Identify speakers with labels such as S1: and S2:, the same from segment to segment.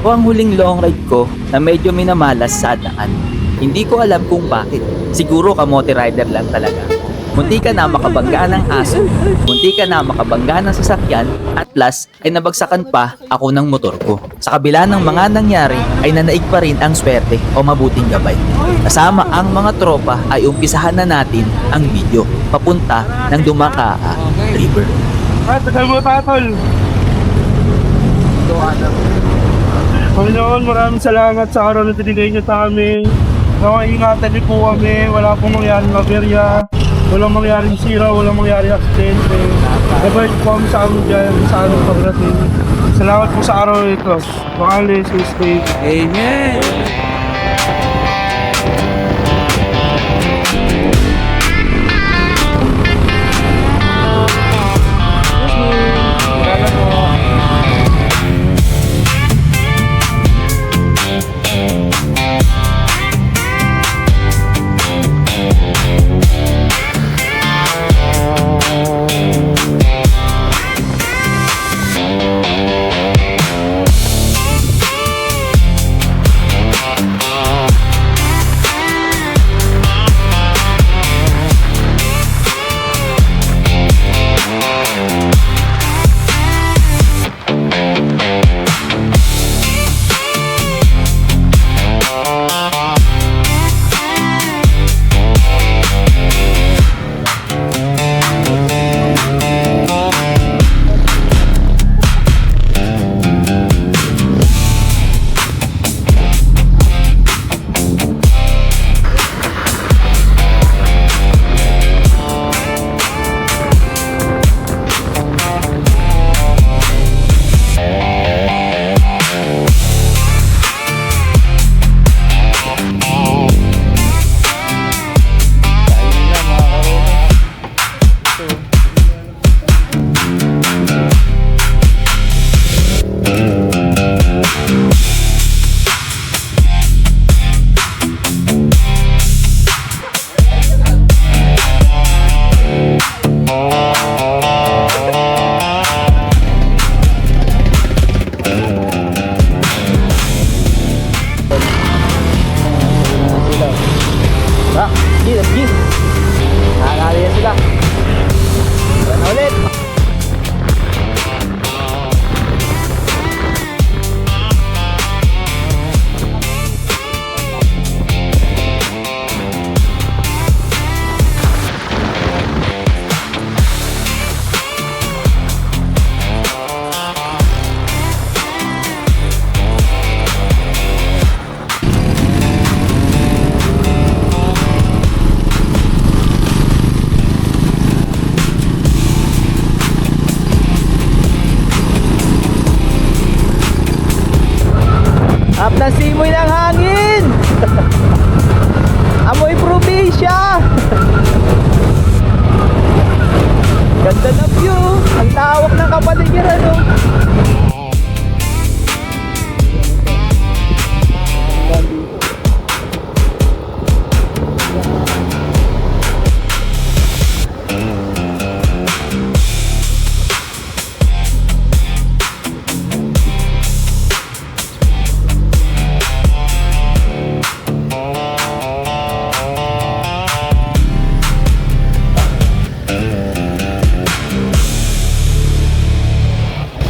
S1: Ito ang huling long ride ko na medyo minamalas sa daan. Hindi ko alam kung bakit. Siguro kamote rider lang talaga. Munti ka na makabangga ng aso, munti ka na makabangga ng sasakyan, at plus ay nabagsakan pa ako ng motor ko. Sa kabila ng mga nangyari ay nanaig pa rin ang swerte o mabuting gabay. Kasama ang mga tropa ay umpisahan na natin ang video papunta ng Dumakaa River.
S2: Tagal mo tatol. Panginoon, maraming salamat sa araw na tinigay niyo sa amin. Ingatan niyo po kami, wala pong mangyaring maberya, walang mangyaring sira, walang mangyaring aksidente. Nabait po kami sa amin dyan, sa aming pagdating. Salamat po sa araw na ito. Pangalan sa stage.
S1: Amen! Tapos simoy ng hangin. Amoy probinsya. Ganda na view. Ang tawak ng kapaligiran, no?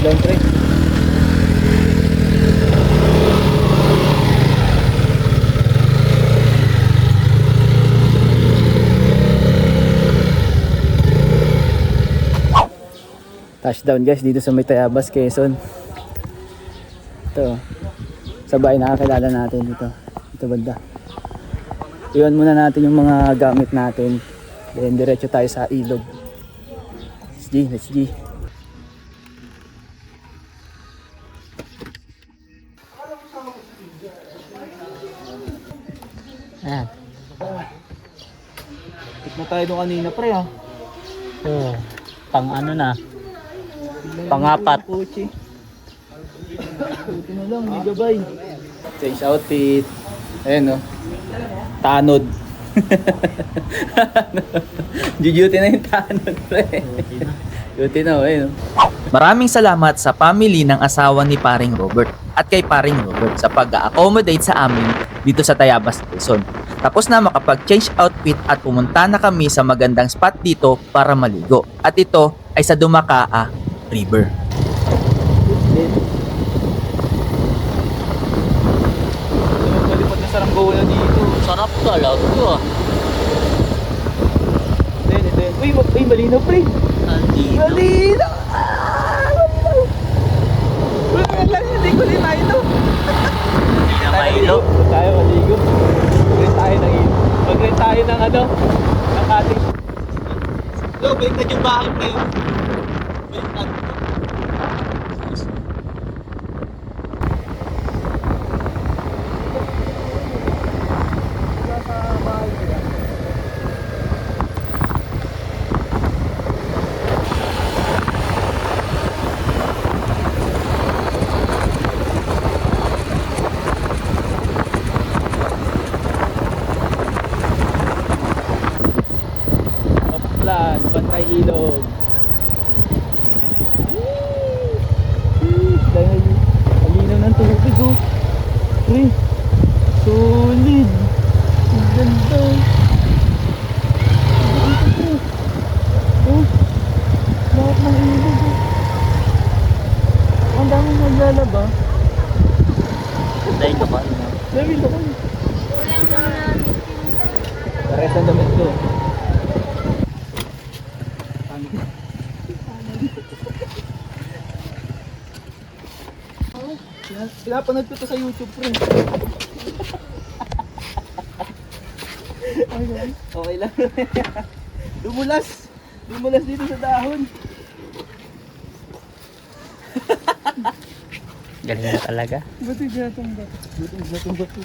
S1: Siyempre. Touchdown guys dito sa may Tayabas, Quezon. Ito. Sa bahay nakakilala natin dito. Ito banda. Iwan muna natin yung mga gamit natin. Then diretso tayo sa ilog. Let's G, let's G. Ayan. Tikma tayo doon kanina pre ha.
S3: Oo. Pang ano na? Pang-apat.
S1: Puti na lang, may gabay. Change outfit. Ayan o. Tanod. Duty na yung tanod pre. Duty na, ayun. Maraming salamat sa family ng asawa ni paring Robert. at kay paring Robert sa pag-accommodate sa amin dito sa Tayabas, Quezon. Tapos na makapag-change outfit at pumunta na kami sa magandang spot dito para maligo. At ito ay sa Dumakaa River.
S3: Malipad na saranggola dito. Sarap talaga. Uy, malinaw pre. Malinaw. Hindi ko rin tayo. Tayo maligo. Mag-rent tayo ng ano, ng cottage. Baliktad yung bahay pre. Baliktad. Kaplan, Bantay Ilog. Dahil malinaw ng tubig oh. Uy, solid. Ang ganda. Oh, lahat ng ilog oh. Ang daming naglalaba. Dahil lokal na. Dahil lokal. Pares ang damit ko. Pinapanood ko to sa YouTube, friend. Okay lang. Dumulas. Dumulas dito sa dahon.
S4: Galing na talaga.
S2: Ba't igatong ba?
S3: Batong bato.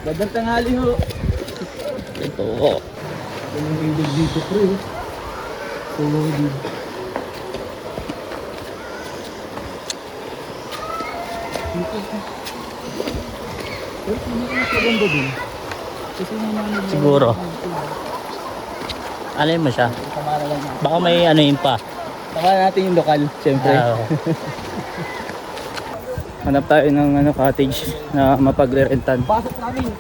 S3: Bagang tanghali ho.
S4: Ito ko.
S3: Anong ilog dito pre? Solid. Maganda din. Kasi naman
S4: Siguro. Alin mo siya?
S3: kamara lang natin.
S4: Baka may ano yun pa.
S3: Kamara natin yung lokal, syempre.
S4: Oo.
S3: Hanap tayo ng ano, cottage na mapagre-rentan.
S2: Pasok namin.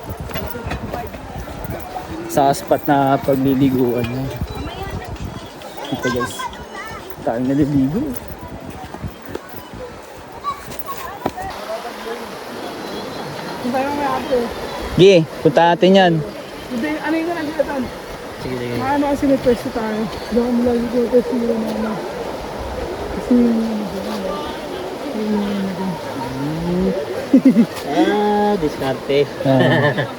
S3: Sa spot na pagliliguan. Ito guys. Tayo naliligo.
S2: Kung tayo may ate.
S3: Gi, punta natin yan.
S2: Hindi, ano yung nagkatan?
S4: Sige, sige.
S2: Ano kasi may pwesto tayo. Diyan kami lagi ko pwesto yun na ano. Kasi
S4: Diskarte.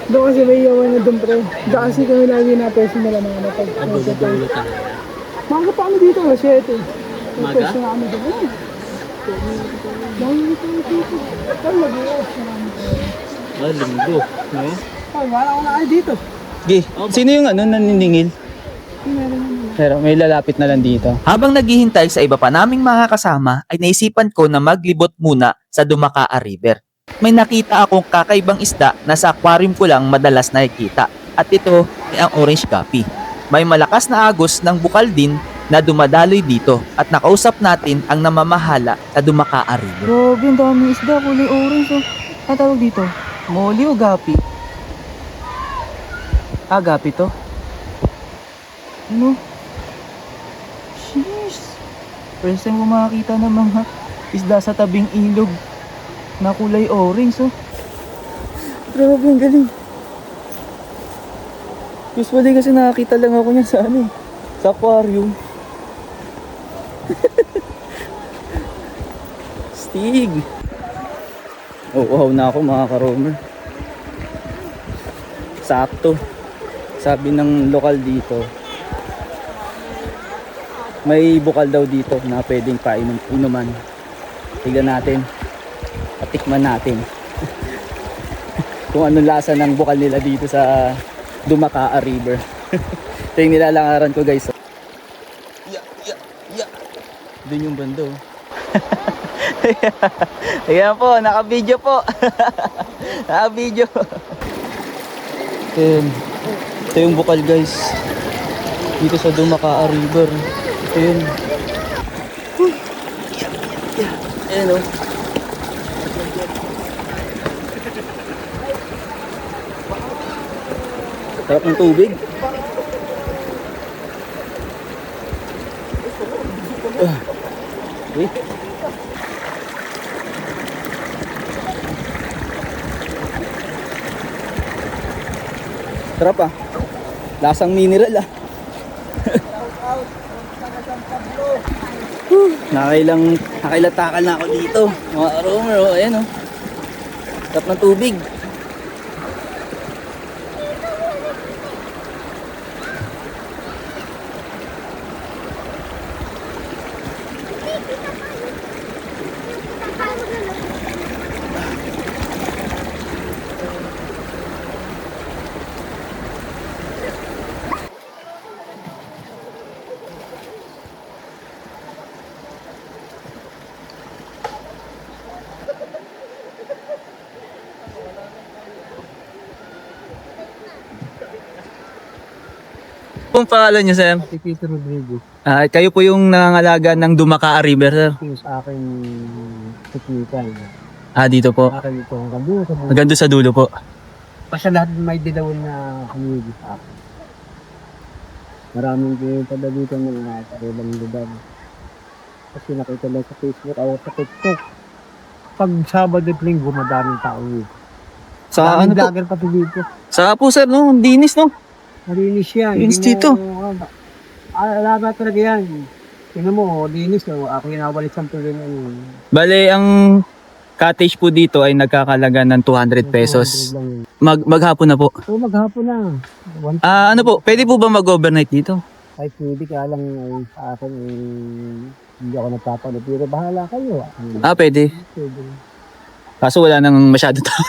S2: doon kasi may yawan na doon pre. Doon kasi kami lagi na pwesto nila mga napag.
S4: Ang dulo-dulo talaga.
S2: Mga pa kami dito, 7. May
S4: Maga?
S2: pwesto na kami doon. Dahil dito dito. Talaga off na kami.
S4: Linggo. No?
S2: Ay, wala ko na kayo dito.
S3: Gi, sino yung ano naniningil? Pero may lalapit na lang dito.
S1: Habang naghihintay sa iba pa naming mga kasama ay naisipan ko na maglibot muna sa Dumakaa River. May nakita akong kakaibang isda na sa aquarium ko lang madalas nakikita at ito ay ang orange guppy. May malakas na agos ng bukal din na dumadaloy dito at nakausap natin ang namamahala sa Dumakaa River.
S5: Grabe, ang daming isda, kulay orange oh. Ano tawag dito? Moli o gapi? Ah, gapi to? Ano? Sheesh! First time ko makakita ng mga isda sa tabing ilog na kulay orange oh. Grabe, ang galing. Usually kasi nakakita lang ako niyan sa ano, sa aquarium.
S3: Stig! Uhaw na ako mga ka-roamer. Sakto. Sabi ng lokal dito, may bukal daw dito na pwedeng inuman. Tignan natin. Patikman natin.
S1: kung anong lasa ng bukal nila dito sa Dumakaa River. Ito yung nilalangaran ko guys. Doon yung bando. Ayan po, naka-video po. Naka-video. Ayan. Ito yung bukal guys. Dito sa Dumakaa River. Ito yun. Ayan o. Sarap ng tubig. Wait. Sarap ah. Lasang mineral ah. Nakailang takal na ako dito. Mga aromer oh, ayan oh. Sarap ng tubig. Kung pangalan niyo, sir?
S2: Si Peter Rodriguez,
S1: Kayo po yung nangangalaga ng Dumakaa River, sir?
S2: yung sa akin teknikal.
S1: Dito po.
S2: Akin ito ang ganda sa buhay.
S1: Hanggang doon sa dulo po.
S2: Basta lahat may dilawin na community sa akin. Maraming pala dito mga kailang lugar. Kasi nakita lang sa Facebook o sa TikTok. Pag Sabado at Linggo, madaming tao dito.
S1: Sa ano
S2: Daming
S1: po?
S2: vlogger pati dito.
S1: Sa po, sir, no? Dinis, no?
S2: Malinis yan.
S1: Linis
S2: Hindi
S1: dito.
S2: Alaga talaga yan. Tingnan mo, linis. Ako inawalis ang tuloy na yun.
S1: Bale, ang cottage po dito ay nagkakalaga ng 200 pesos.
S2: 200 lang yun.
S1: Maghapon na po.
S2: Oo, maghapon na.
S1: Ano po, pwede po ba mag-overnight dito?
S2: Kahit pwede kaya lang sa akin, hindi ako nagpapanood. Pero bahala kayo.
S1: Pwede.
S2: Pwede.
S1: Kaso wala nang masyado tao.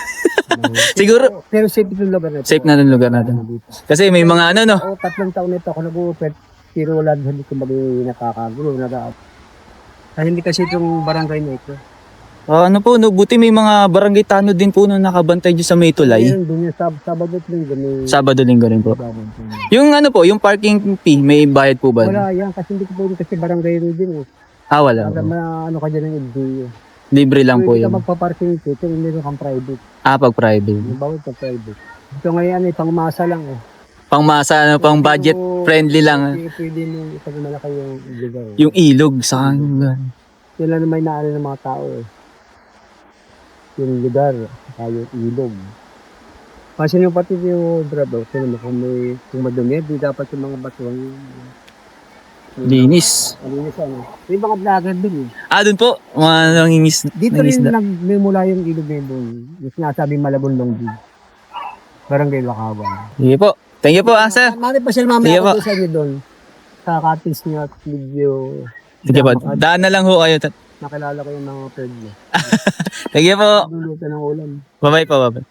S1: Siguro,
S2: Pero safe itong lugar na ito.
S1: safe na yung lugar natin. Kasi may mga ano, no?
S2: Oo, 3 taon na ito ako nag-uupet. Pero wala din ko nakakagulo. Kasi hindi kasi itong barangay na ito.
S1: Ano po, no? Buti may mga barangay tanod din po na nakabantay dyan sa may tulay.
S2: Ayun, doon yung Sabado at Linggo.
S1: Sabado, linggo rin po. Yung ano po, yung parking fee, may bayad po ba?
S2: Wala yan, kasi hindi ko pwede kasi barangay rin din.
S1: Wala.
S2: Alam na ano ka dyan ng LGU.
S1: Libre lang po
S2: Pwede ka
S1: yun.
S2: magpa-parking dito, hindi kang private.
S1: Pag private.
S2: Bawal pa private. Ito ngayon pangmasa lang
S1: Pangmasa, pang budget
S2: So,
S1: friendly lang.
S2: Pwede nung ipag malaki yung lugar.
S1: Yung ilog sa
S2: Sila na may naano ng mga tao Yung lugar, saka yung ilog. Kasi yung pati yung brado, sino mo kung madumi, di dapat yung mga batuang
S1: linis.
S2: Malinis Yung mga vlogger dun
S1: Dun po, mga nangingis.
S2: Dito rin
S1: nangisda.
S2: nagmimula yung ilog na yun. Yung sinasabi Malabon Longdi. Barangay Lakawan.
S1: Sige po. Thank you po, sir.
S2: Mari pa sila
S1: Sige
S2: mamaya
S1: po.
S2: ako sa inyo doon. Sa cottage niyo at video.
S1: Sige po. Daan na lang ho kayo.
S2: Nakilala ko yung mga friend niya.
S1: Sige po.
S2: Luluto ng ulam.
S1: Bye-bye po, bye-bye.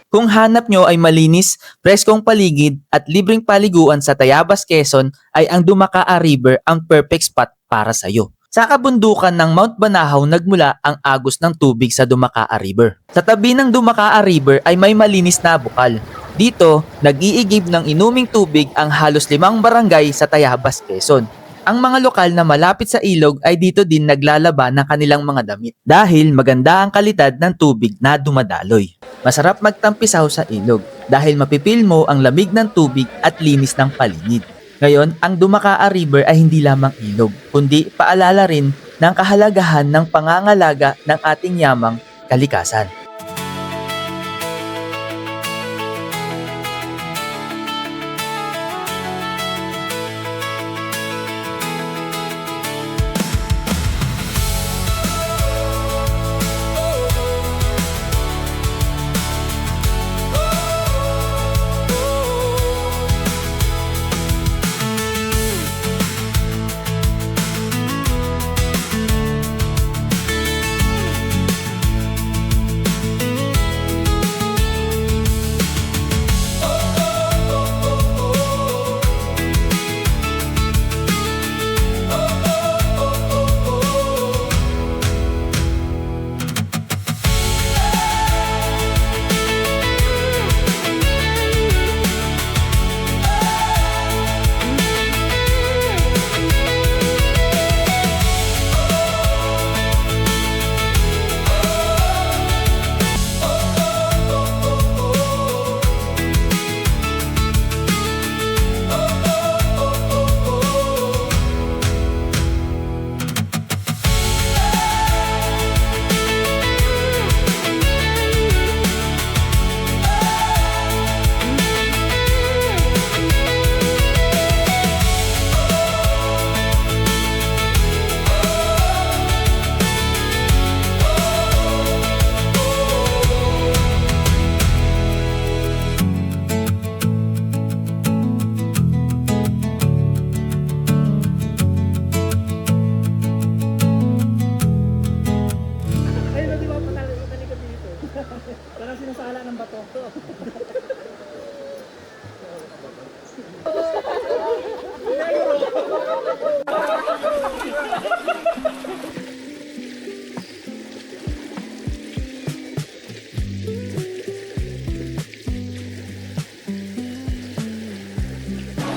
S1: Kung hanap nyo ay malinis, preskong paligid at libreng paliguan sa Tayabas, Quezon, ay ang Dumakaa River ang perfect spot para sa'yo. Sa kabundukan ng Mount Banahaw nagmula ang agos ng tubig sa Dumakaa River. Sa tabi ng Dumakaa River ay may malinis na bukal. Dito, nag-iigib ng inuming tubig ang halos 5 barangay sa Tayabas, Quezon. Ang mga lokal na malapit sa ilog ay dito din naglalaba ng kanilang mga damit dahil maganda ang kalidad ng tubig na dumadaloy. Masarap magtampisaw sa ilog dahil mapipil mo ang lamig ng tubig at linis ng paligid. Ngayon, ang Dumakaa River ay hindi lamang ilog, kundi paalala rin ng kahalagahan ng pangangalaga ng ating yamang kalikasan.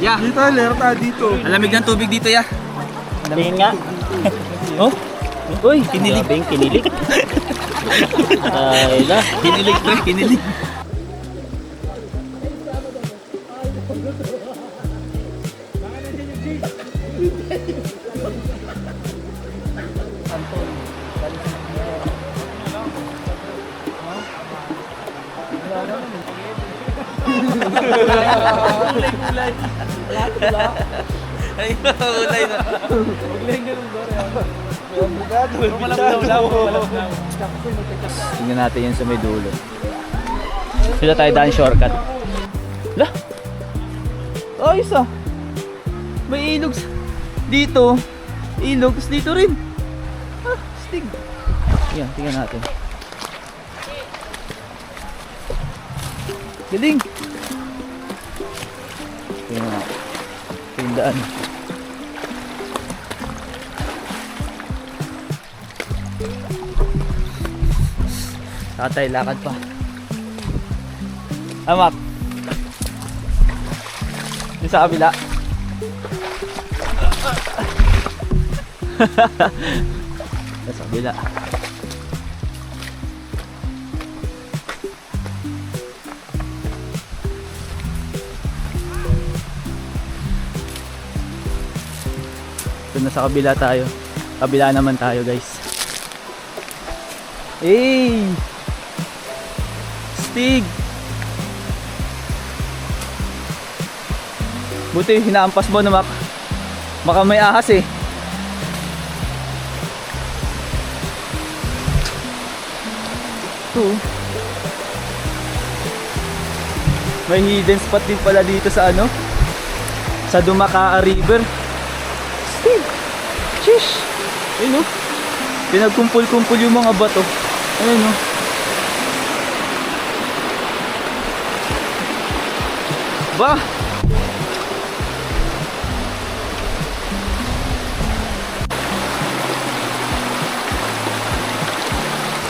S1: Ya,
S2: Dito, alerta dito.
S1: alamig ng tubig dito, ya.
S4: Tingin nga.
S1: Oh? Uy, kinilig.
S4: Grabe yung kinilig. Ay na.
S1: Kinilig, pre, kinilig. Ay, ulay na. Tingnan natin yun sa may dulo. Sila tayo daan shortcut. Lah! Ayos ah! May ilog dito. Ilog, tapos dito rin. Ah, stig. Yan, tingnan natin. Galing! Tingnan natin. Ito yung daan. Tatay, lakad pa. Amak. Yung sa kabila. Sa kabila. Ito na sa kabila tayo. Kabila naman tayo, guys. Hey! Stig! Buti hinaampas mo na baka may ahas eh. Ito. May hidden spot din pala dito sa ano? Sa Dumakaa River. Stig! Shish! Ayun oh. Pinagkumpul-kumpul yung mga bato. Ayun oh. Ba!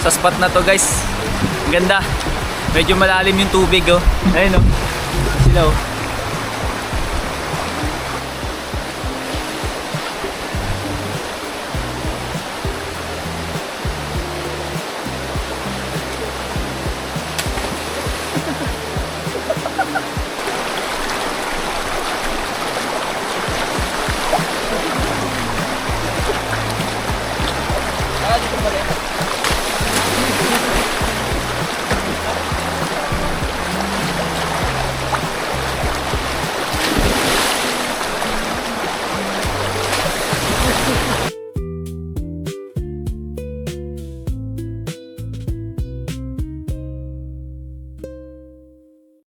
S1: Sa spot na to, guys. Ang ganda. Medyo malalim yung tubig oh. Ayun oh. Sila oh.